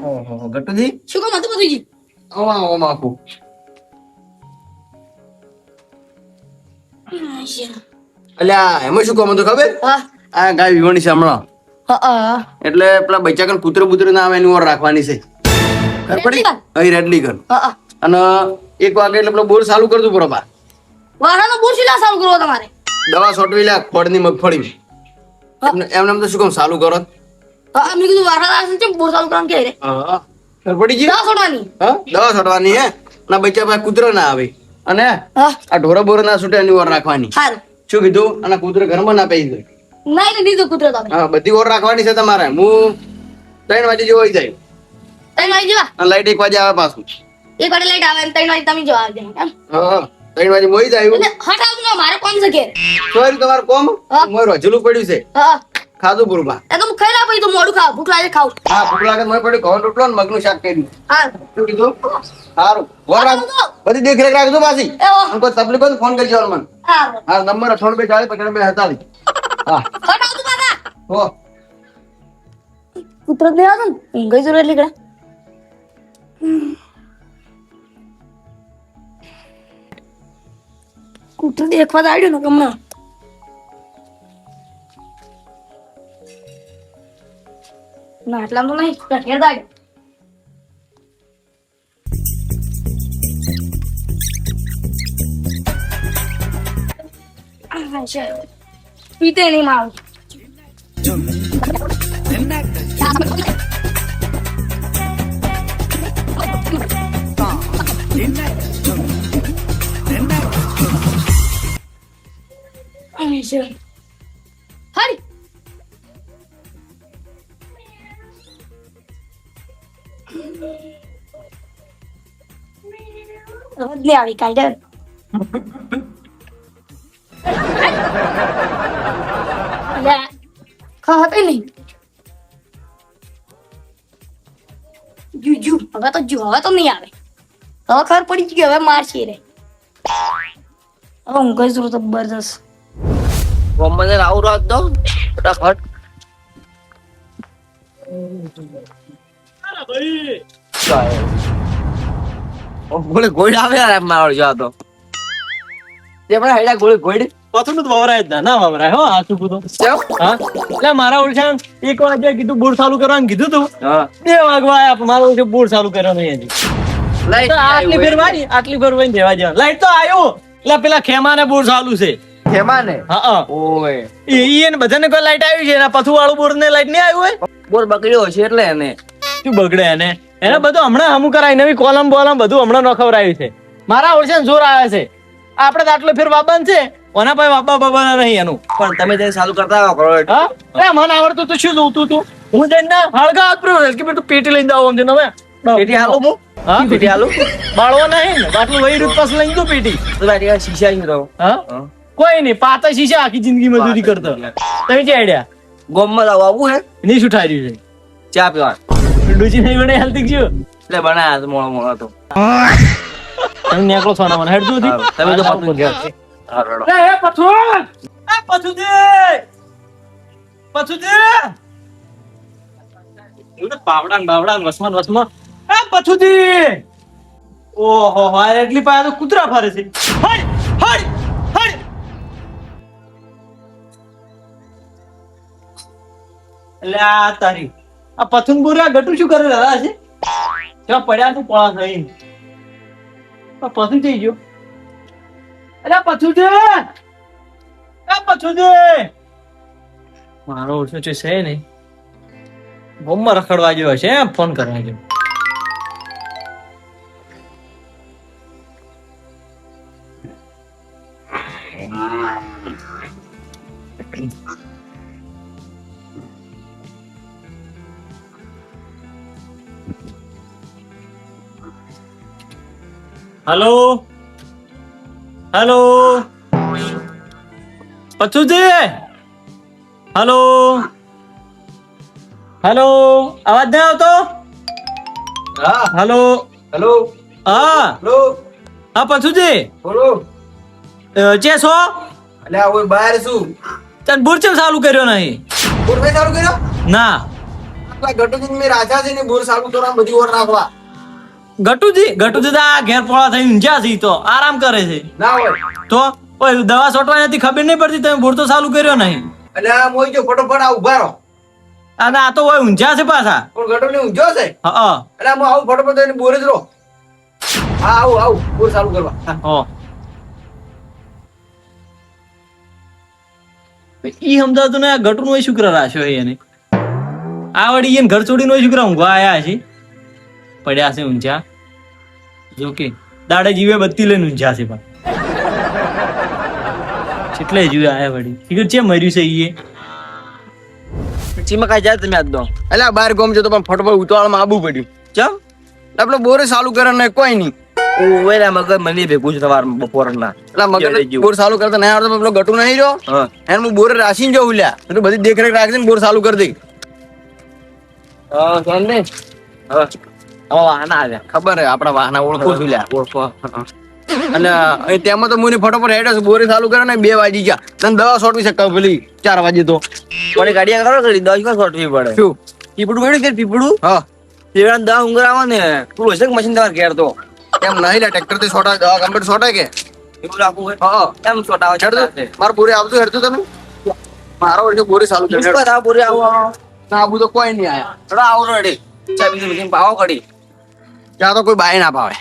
ઓહો ગટુજી શું કામ હતું બધું? ઓમાં આપું અલ્યા એમાં શું કામ હતું ખબર? હા આ ગાય વિવાણી છે હમણાં, હા એટલે પેલા બચ્ચા કૂતરો બુતરો ના આવે એની ઓર રાખવાની છે. ખબર પડી? અહીં રેડ લીગર હા અને 1 વાગે એટલે પેલો બોર ચાલુ કરતું બરોબર. વારાનો બોર શીલા સારું કરવો તમારે? દવા છોટવી લે ખોડની મગફળી એમને તો શું કામ ચાલુ કરો? હા મેં કીધું વારા છે કેમ બોર ચાલુ કરવાનું કે રે? હા ખબર પડી ગઈ? દવા છોડવાની. હા દવા છોટવાની હે ના બચ્ચા પાસે કૂતરો ના આવે અને હા આ ઢોરા બોર ના છૂટે એની ઓર રાખવાની. સારું. શું કીધું? અને કૂતરો ઘરમાં ના પઈ જાય. નહીં દીધું કૂતરો તમે. હા બધી ઓર રાખવાની છે તમારે. હું 3 વાગે જેવો આવી જાય તઈ વાળી જવા. અને લાઈટ 1 વાગે આવે પાછું. 1 વાગે લાઈટ આવે ને 3 વાગે તમે જવા આવજો એમ. હા 3 વાગે મોઈ જાય. એટલે હટાવું ના મારે કોણ છે ઘેર? સોરી તમારું કોમ હા. મોય રોજલું પડ્યું છે હા ખાધું પૂરબા. એ તો હું ખાઈ લા પછી તો મોડું ખાવ ભૂખ લાગે ખાવ. હા ભૂખ લાગે તો મોય પડ્યું ઘઉં રોટલો ને મગનું શાક કર્યું. હા શું કીધું? સારું બોલ રાખ બધી દેખરેખ રાખજો પાછી. એ ઓ અને કોઈ તકલીફ હોય તો ફોન કરજો મને. હા હા નંબર 9840 હા હટાવું બાબા. હો કૂતરો જ નહીં આવતો ને ઊંઘ જ એટલી કડા. કૂતરો દેખવા તો આવ્યો ને હમણાં. ના એટલા તો નહીં ઘેર દાડ્યો. પીતે નહીં મારું. હરી લે આવી કાઢે. ખાતે નહીં જુજુ હવે તો નહીં આવે. હવે ખબર પડી ગઈ હવે મારશે રે. હવે ઊંઘ જ તો જબરજસ્ત. મને આવું રાત દો ફટાફટ. ગોળી ગોળી આવે યાર મારો જો તો તે પણ હેડા ગોળી ગોળી પાછું તો વવરાય જ ના વવરાય હો આ ચૂકું તો હા એટલે મારા ઓળખાણ 1 વાગે કીધું બોર ચાલુ કરવાનું કીધું તું હા 2 વાગવા આયા મારો ઓળખે બોર ચાલુ કર્યો નહીં હજી. લાઈટ તો આટલી ફેર વાળી આટલી ફેર વઈને દેવા જવાનું લાઈટ તો આવ્યો એટલે પેલા ખેમાને બોર ચાલુ છે. ખેમાને હા ઓય એને બધાને કોઈ લાઈટ આવી છે એના પથુ વાળું બોર ને લાઈટ નહીં આવ્યું હોય બોર બગડ્યો છે એટલે એને શું બગડે એને બધું હમણાં હમું કરાય નવી કોલમ બોલમ બધું હમણાં નખવરાયું છે. મારા ઓળખાણ જોર આવે છે આપણે તો આટલો ફેર વાબાન છે ઓના પાસે વાબા બાબા નહીં એનું પણ તમે તે ચાલુ કરતા આવો કરો હા એ મને આવડતું તો શું જોતું તું હું જઈને હળગા હાથ પર કે તું પેટી લઈને આવો છે હવે પેટી હાલો હું હા પેટી હાલો બાળવો નહીં ને આટલું વહી રૂપ પાસ લઈને દો પેટી તો બાટી શીશા અહીં રહો હા કોઈ નહીં પાતા શીશા આખી જિંદગી મજૂરી કરતો તમે જે આઈડિયા ગોમમાં લાવ આવું હે નહીં શું ઠાર્યું છે ચા પીવા ડૂચી નહીં બને હાલતી ગયો એટલે બનાયા તો મોળો મોળો તો તમે નેકળો સોના મને હેડતું હતી તમે તો પતું ગયા હા રડો એ પથુ દે બાવડા વસમાં એ પથુ દે ઓહો હાય એટલી પાસે તો કૂતરા ફરે છે હડ એટલે આ તારી આ પથુન બુરા ગટુ શું કરે દાદા છે ત્યાં પડ્યા તું પોળા થઈ પથુ થઈ ગયો અરે પથુ દે મારો ઓછો છે નહીં બોમ્બમાં રખડવા જેવો છે ફોન કરવા જેવો હેલો પથુજી હેલો અવાજ નહીં આવતો હા હેલો હેલો હા હેલો હા પથુજી બોલો જે છો અલ્યા ઓય બહાર છું તને બુરચમ ચાલુ કર્યો નહીં બોલ ભાઈ ચાલુ કર્યો ના આપણા ગટુજી મેં રાજા છે ને બોર ચાલુ કરવા બધી ઓર નાખવા ગટુજી તો આ ઘેર પોળા થઈને ઊંઝા છે ઈ તો આરામ કરે છે ના હોય તો ઓય દવા છોટવાની હતી ખબર નહીં પડતી તમે બોર તો ચાલુ કર્યો નહીં અને આ મોઈ જો ફટોફટ આ ઉભા રહો અને આ તો ઓય ઊંઝા છે પાછા પણ ગટુને ઊંઝો છે હા એટલે આમ આવું ફટોફટ થઈને બોર જ રહો હા આવું બોર ચાલુ કરવા ઓ ઈ સમજાવતું ને આ ગટુનો હોય શુક્ર રાખ્યો છે એને આ વળી એને ઘર છોડીને હોય શુક્ર ઊંઘવા આયા છે પડ્યા છે ઊંઝા જો કે દાડે જીવે બત્તી લઈને ઊંઝા છે પણ એટલે જીવે આયા વળી ઠીક છે મર્યું છે ઈ ચીમાં કાંઈ જાય તમે આજ દો એટલે બહાર ગમ જતો પણ ફટોફટ ઉતાવળમાં આવવું પડ્યું ચમ આપણે બોરે ચાલુ કરે કોઈ નહીં ઓય મગજ મને ભેગું છે તમાર બપોરના એટલે મગર બોર ચાલુ કરતા નહીં આવડતો પેલો ગટુ નહીં રહ્યો હા એને હું બોરે રાશીને જવું લ્યા એટલે બધી દેખરેખ રાખજે ને બોર ચાલુ કરી દે ચાલ ને હવે વાહના આવ્યા ખબર હે આપણા વાહના ઓળખો છું લ્યા ઓળખો અને અહીં તેમાં તો મને ફટોફટ હેડે છે બોરે ચાલુ કરે ને 2 વાગી ગયા તને દવા છોટવી શકે પેલી 4 વાગે તો પણ ગાડી આગળ કરી 10 વાર છોટવી પડે શું પીપડું ગયું કે પીપડું હા પીવડા દવા ઊંઘરાવા ને તું હશે કે મશીન તમારે ઘેર તો એમ નહીં લે ટ્રેક્ટર થી છોટા દવા કમ્પ્લીટ છોટાય કે એવું રાખવું હોય હા એમ છોટાવા હેડતો મારે બોરે આવતું હેડતું તમે મારો વળી બોરે ચાલુ કરે પુષ્પા થાવ પૂરી આવો ના આવું તો કોઈ નહીં આયા થોડા આવો રેડી ચાબી બધી પાવો કડી ત્યાં તો કોઈ બાય ના પાવે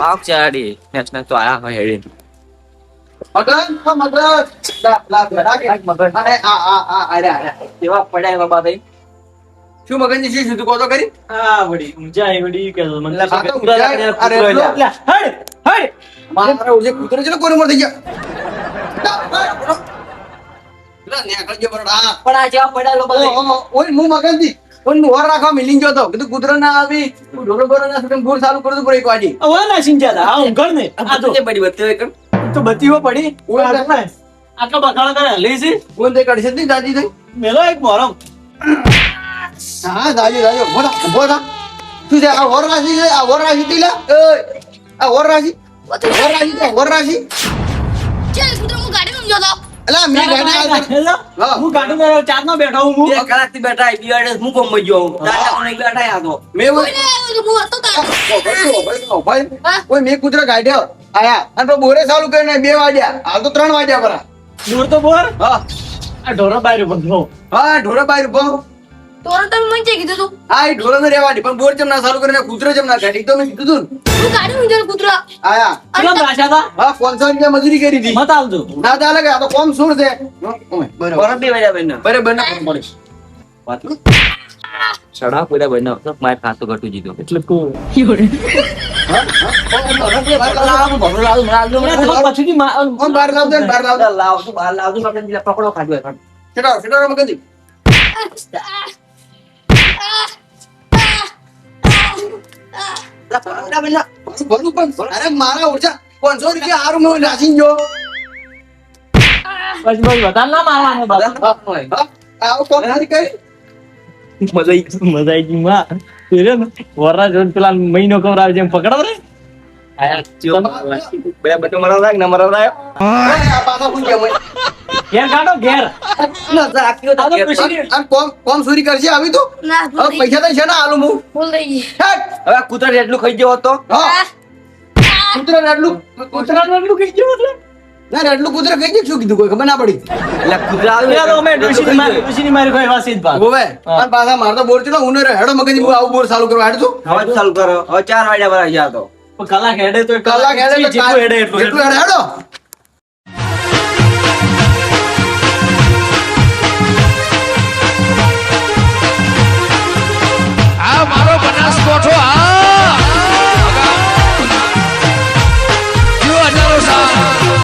પાવ ચાડી નેશનલ તો આયા હોય હેડી એવા પડ્યા બાબા થઈ શું મગનજી શું તું કહો તો કરી હા વળી ઊંઝા એ વળી કે મને આ તો ઊંઝા અરે લે હડ હડ મારા ઉજે કૂતરો છે ને કોને મર થઈ ગયા લા નેકળ જે બરડા પણ આ જેવા પડ્યા લોકો ઓય હું મગનજી ઓય હું ઓર રાખવા મિલિંગ ગયો તો કીધું કૂતરો ના આવી ઢોરો બોરો ના સુટમ બોર ચાલુ કરું તો એક વાજી ઓય ના સિંજા દા આ ઊંઘણ ને આ તો બડી બત્તી કર તો બત્તી હો પડી ઓય આટલા બખાડા કરે લે છે કોણ તે કડશે ની દાદી થઈ મેલો એક મોરમ હા દાદી દાદી ઉભો થા તું જે આ ઓર રાશી છે આ ઓર રાશી તીલા ઓય આ ઓર રાશી ઓર રાશી ચાલ કૂતરો હું ગાડી ઊંઝો તો અલા મે ગાડી હા. હું ગાડી માં ચાર માં બેઠો હું બે કલાક થી બેઠા બિયાડે હું કોમ ગયો દાદા કોને બેઠા આ તો મે કોઈને આવ્યો તો હું હતો તાર ભાઈ ઓય મે કૂતરો ગાડ્યો આયા અને તો બોરે ચાલુ કરીને 2 વાગ્યા હાલ તો 3 વાગ્યા પરા દૂર તો બોર હા આ ઢોરો બાર બંધો હા ઢોરો બાર ઉભો તોરે તમે મને જે કીધું તું હા એ ઢોરો ને રેવા દી પણ બોર ચમ ના ચાલુ કરીને કૂતરો ચમ ના ગાડી તો મેં કીધું તું ને. હું ગાડી ઊંઝો કૂતરો આયા કેટલા રાશા હતા હા 500 રૂપિયા મજૂરી કરી હતી મત આવજો ના ચાલે કે આ તો કોમ સુર છે બરાબર પરત બે વાગ્યા બેન બરાબર ના ફોન પડે સડા પૂરા બનો તો માર ખાતો ઘટુ જીતો એટલે કો પછી કોણ બહાર લાવ દે ને, બહાર લાવ દે. લાવ તું બહાર લાવ તું આપણે પેલા પકડો ખાધું હોય છેડાવ, છેડાવ મગનજી. ભલું પણ અરે મારા ઓછા 500 રૂપિયા હારું મેં નાસી ગયો. બસ વધારે ના મારવાનો બાબા હા, આવો કોમ નથી કરી. મજા આવી ગઈ માં તેરે ને વરરાજ રોજ પેલા મહિનો કવરાવે જેમ પકડાવ રે બે બટો મરાવ ને મરાવ ઓય, આ પાછા શું કેમ હોય? ઘેર કાઢો ઘેર અને કોમ ચોરી કરશે આવી તું? ના હવે પૈસા તો છે ને આલું હું. ભૂલ થઈ ગઈ હેટ. હવે કૂતરા એટલું ખાઈ ગયો હતો હા, કૂતરા ને એટલું કૂતરાનું એટલું કઈ ગયું એટલે ના એટલું કૂતરા કઈ ગયું? શું કીધું કોઈ ખબર ના પડી. એટલે કૂતરા યાર અમે ડોશીની મારી કોઈ વાત સીધ બાત હોવે. અને પાછા મારતો બોર ચડો હું ને હેડો મગનજી હું આવું બોર ચાલુ કરવા હેડ તું. હવે ચાલુ કરો હવે 4 વાગ્યા પર ગયા તો કલાક હેડે તો કલાક હેડે તો જેટલું હેડે એટલું જેટલું હેડે હેડો.